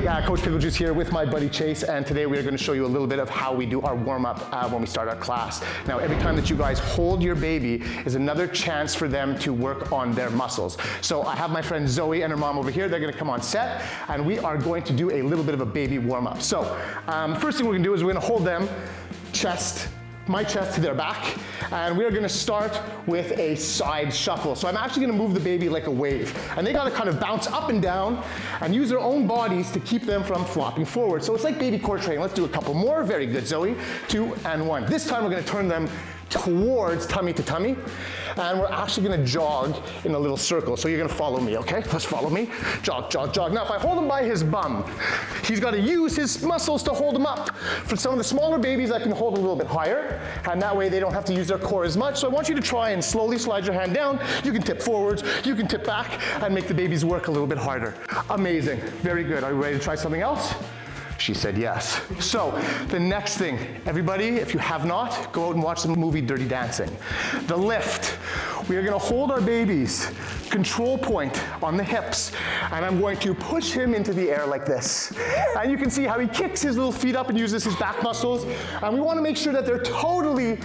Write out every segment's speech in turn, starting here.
Coach Pickle Juice here with my buddy Chase, and today we are going to show you a little bit of how we do our warm-up when we start our class. Now, every time that you guys hold your baby is another chance for them to work on their muscles. So I have my friend Zoe and her mom over here. They're going to come on set, and we are going to do a little bit of a baby warm-up. So first thing we're going to do is we're going to hold them my chest to their back, and we are going to start with a side shuffle. So I'm actually going to move the baby like a wave, and they got to kind of bounce up and down and use their own bodies to keep them from flopping forward. So it's like baby core training. Let's do a couple more. Very good, Zoe. 2 and 1. This time we're going to turn them towards tummy to tummy, and we're actually going to jog in a little circle. So you're going to follow me, okay? Let's follow me. Jog, jog, jog. Now if I hold him by his bum, he's got to use his muscles to hold him up. For some of the smaller babies, I can hold a little bit higher, and that way they don't have to use their core as much. So I want you to try and slowly slide your hand down. You can tip forwards, you can tip back, and make the babies work a little bit harder. Amazing. Very good. Are you ready to try something else? She said yes. So the next thing, everybody, if you have not, go out and watch the movie Dirty Dancing. The lift. We are going to hold our baby's control point on the hips, and I'm going to push him into the air like this. And you can see how he kicks his little feet up and uses his back muscles. And we want to make sure that they're totally,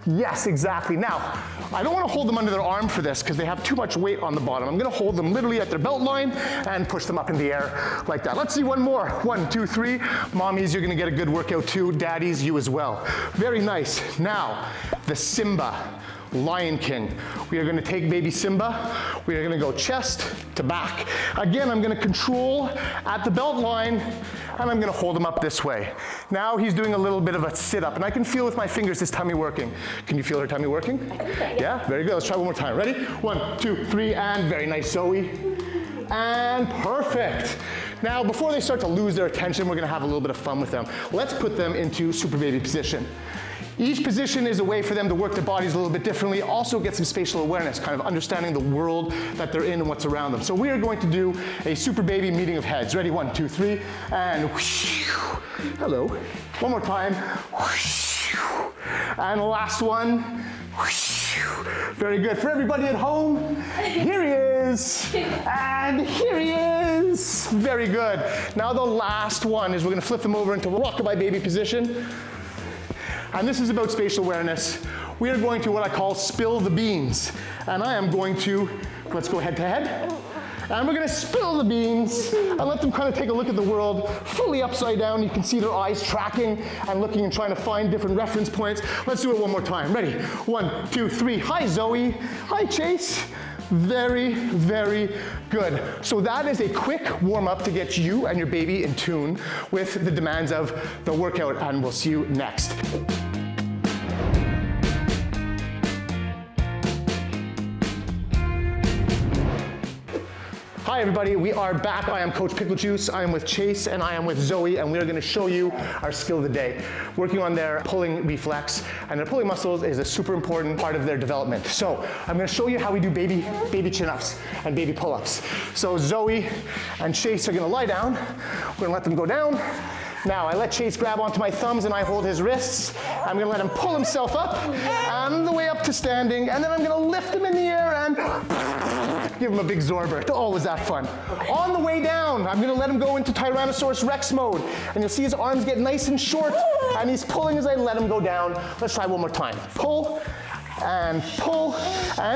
yes, exactly. Now, I don't want to hold them under their arm for this because they have too much weight on the bottom. I'm going to hold them literally at their belt line and push them up in the air like that. Let's see one more. 1, 2, 3. Mommies, you're going to get a good workout too. Daddies, you as well. Very nice. Now, the Simba. Lion King. We are going to take baby Simba. We are going to go chest to back. Again, I'm going to control at the belt line, and I'm going to hold him up this way. Now he's doing a little bit of a sit-up, and I can feel with my fingers his tummy working. Can you feel her tummy working? I think so, yeah. Yeah, very good. Let's try one more time. Ready? 1, 2, 3, and very nice, Zoe. And perfect. Now, before they start to lose their attention, we're going to have a little bit of fun with them. Let's put them into super baby position. Each position is a way for them to work their bodies a little bit differently, also get some spatial awareness, kind of understanding the world that they're in and what's around them. So we are going to do a super baby meeting of heads. Ready? 1, 2, 3, and whoosh. Hello. One more time. Whoosh. And the last one. Whoosh. Very good. For everybody at home, here he is, and here he is. Very good. Now the last one is we're going to flip them over into rockabye baby position. And this is about spatial awareness. We are going to what I call spill the beans. And I am going to, let's go head to head. And we're going to spill the beans and let them kind of take a look at the world fully upside down. You can see their eyes tracking and looking and trying to find different reference points. Let's do it one more time. Ready? 1, 2, 3. Hi, Zoe. Hi, Chase. Very, very good. So that is a quick warm-up to get you and your baby in tune with the demands of the workout, and we'll see you next. Hi everybody, we are back. I am Coach Pickle Juice. I am with Chase and I am with Zoe, and we are going to show you our skill of the day, working on their pulling reflex. And their pulling muscles is a super important part of their development. So I'm going to show you how we do baby chin-ups and baby pull-ups. So Zoe and Chase are going to lie down. We're going to let them go down. Now, I let Chase grab onto my thumbs and I hold his wrists. I'm going to let him pull himself up and the way up to standing, and then I'm going to lift him in the air and give him a big zorber. Oh, was that fun. On the way down, I'm going to let him go into Tyrannosaurus Rex mode, and you'll see his arms get nice and short, and he's pulling as I let him go down. Let's try one more time. Pull, and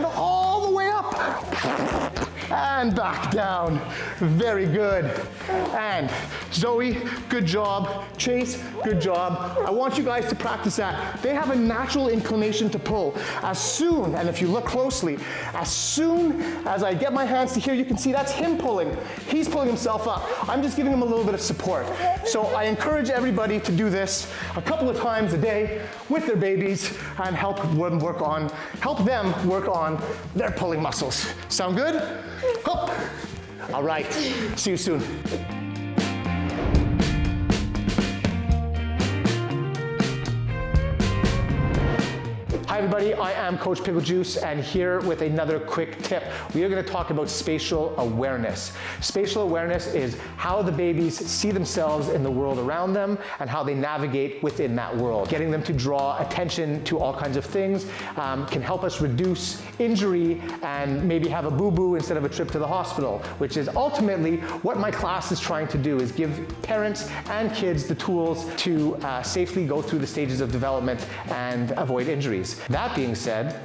all the way up. And back down. Very good. And Zoe, good job. Chase, good job. I want you guys to practice that. They have a natural inclination to pull. As soon, and if you look closely, as soon as I get my hands to here, you can see that's him pulling. He's pulling himself up. I'm just giving him a little bit of support. So I encourage everybody to do this a couple of times a day with their babies and help them work on their pulling muscles. Sound good? Hop. All right. See you soon. Hi everybody, I am Coach Pickle Juice and here with another quick tip. We are going to talk about spatial awareness. Spatial awareness is how the babies see themselves in the world around them and how they navigate within that world. Getting them to draw attention to all kinds of things can help us reduce injury and maybe have a boo-boo instead of a trip to the hospital, which is ultimately what my class is trying to do, is give parents and kids the tools to safely go through the stages of development and avoid injuries. That being said,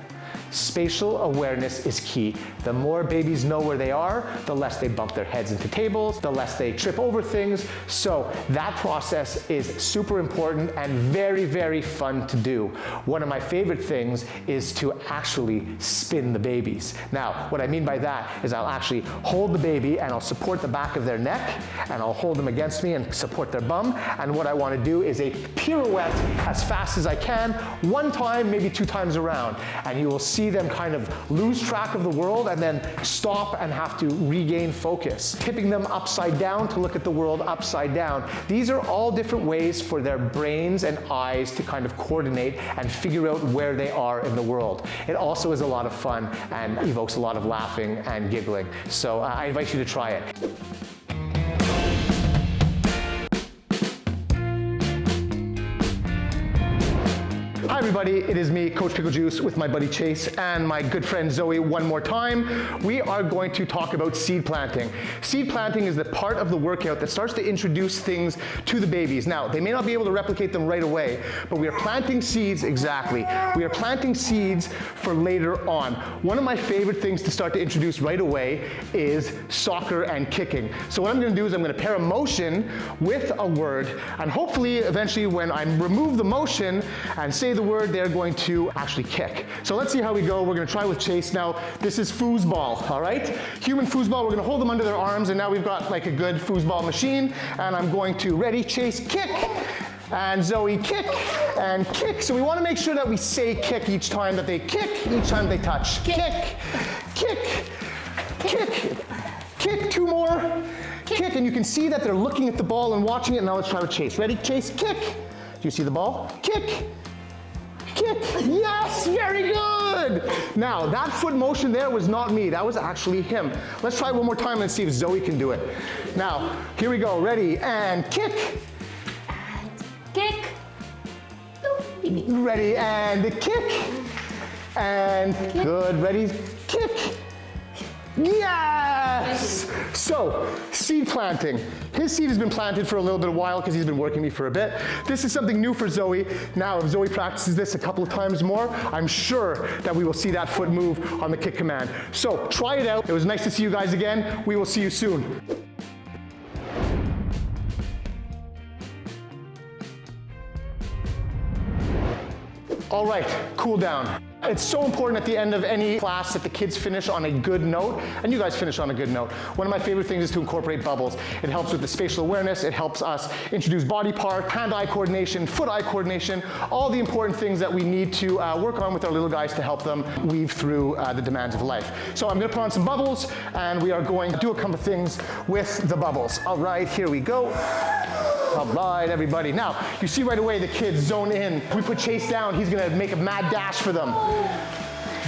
spatial awareness is key. The more babies know where they are, the less they bump their heads into tables, the less they trip over things. So that process is super important and very, very fun to do. One of my favorite things is to actually spin the babies. Now, what I mean by that is I'll actually hold the baby and I'll support the back of their neck and I'll hold them against me and support their bum. And what I want to do is a pirouette as fast as I can, one time, maybe 2 times around. And you will see them kind of lose track of the world and then stop and have to regain focus. Tipping them upside down to look at the world upside down. These are all different ways for their brains and eyes to kind of coordinate and figure out where they are in the world. It also is a lot of fun and evokes a lot of laughing and giggling. So I invite you to try it. Hi everybody, it is me, Coach Pickle Juice, with my buddy Chase and my good friend Zoe one more time. We are going to talk about seed planting. Seed planting is the part of the workout that starts to introduce things to the babies. Now, they may not be able to replicate them right away, but we are planting seeds, exactly. We are planting seeds for later on. One of my favorite things to start to introduce right away is soccer and kicking. So what I'm going to do is I'm going to pair a motion with a word, and hopefully eventually when I remove the motion and say the word, they're going to actually kick. So let's see how we go. We're going to try with Chase. Now, this is foosball, all right? Human foosball, we're going to hold them under their arms, and now we've got like a good foosball machine, and I'm going to, ready, Chase, kick, and Zoe, kick, and kick. So we want to make sure that we say kick each time that they kick, each time they touch. Kick, kick, kick, kick, 2 more, kick, and you can see that they're looking at the ball and watching it. Now let's try with Chase. Ready, Chase, kick. Do you see the ball? Kick. Kick. Yes, very good. Now, that foot motion there was not me. That was actually him. Let's try one more time and see if Zoe can do it. Now, here we go. Ready, and kick. And kick. Ready, and kick. And kick. Good. Ready, kick. Yes! So, seed planting. His seed has been planted for a little bit of while because he's been working me for a bit. This is something new for Zoe. Now, if Zoe practices this a couple of times more, I'm sure that we will see that foot move on the kick command. So, try it out. It was nice to see you guys again. We will see you soon. All right, cool down. It's so important at the end of any class that the kids finish on a good note, and you guys finish on a good note. One of my favorite things is to incorporate bubbles. It helps with the spatial awareness, it helps us introduce body part, hand-eye coordination, foot-eye coordination, all the important things that we need to work on with our little guys to help them weave through the demands of life. So I'm gonna put on some bubbles, and we are going to do a couple of things with the bubbles. All right, here we go. All right, everybody. Now, you see right away the kids zone in. If we put Chase down, he's gonna make a mad dash for them.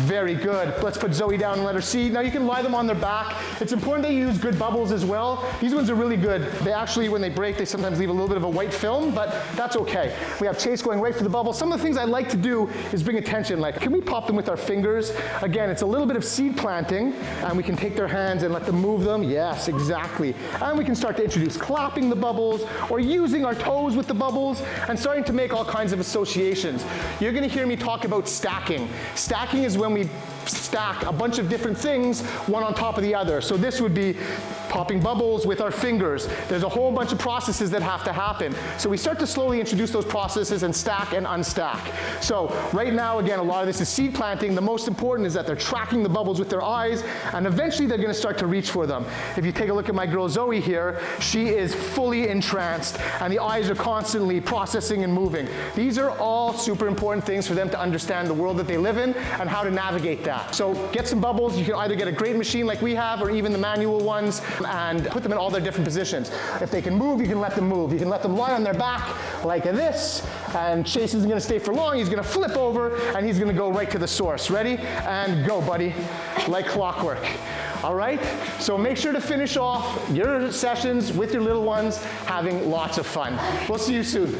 Very good. Let's put Zoe down and let her see. Now you can lie them on their back. It's important that you use good bubbles as well. These ones are really good. They actually, when they break, they sometimes leave a little bit of a white film, but that's okay. We have Chase going right for the bubble. Some of the things I like to do is bring attention, like, can we pop them with our fingers? Again, it's a little bit of seed planting, and we can take their hands and let them move them. Yes, exactly. And we can start to introduce clapping the bubbles, or using our toes with the bubbles, and starting to make all kinds of associations. You're gonna hear me talk about stacking. Stacking is when we stack a bunch of different things one on top of the other. So this would be popping bubbles with our fingers. There's a whole bunch of processes that have to happen. So we start to slowly introduce those processes and stack and unstack. So right now, again, a lot of this is seed planting. The most important is that they're tracking the bubbles with their eyes, and eventually they're gonna start to reach for them. If you take a look at my girl Zoe here, she is fully entranced, and the eyes are constantly processing and moving. These are all super important things for them to understand the world that they live in and how to navigate that. So get some bubbles. You can either get a great machine like we have, or even the manual ones. and put them in all their different positions. If they can move, you can let them move. You can let them lie on their back like this, and Chase isn't gonna stay for long. He's gonna flip over, and he's gonna go right to the source. Ready? And go, buddy, like clockwork. All right? So make sure to finish off your sessions with your little ones having lots of fun. We'll see you soon.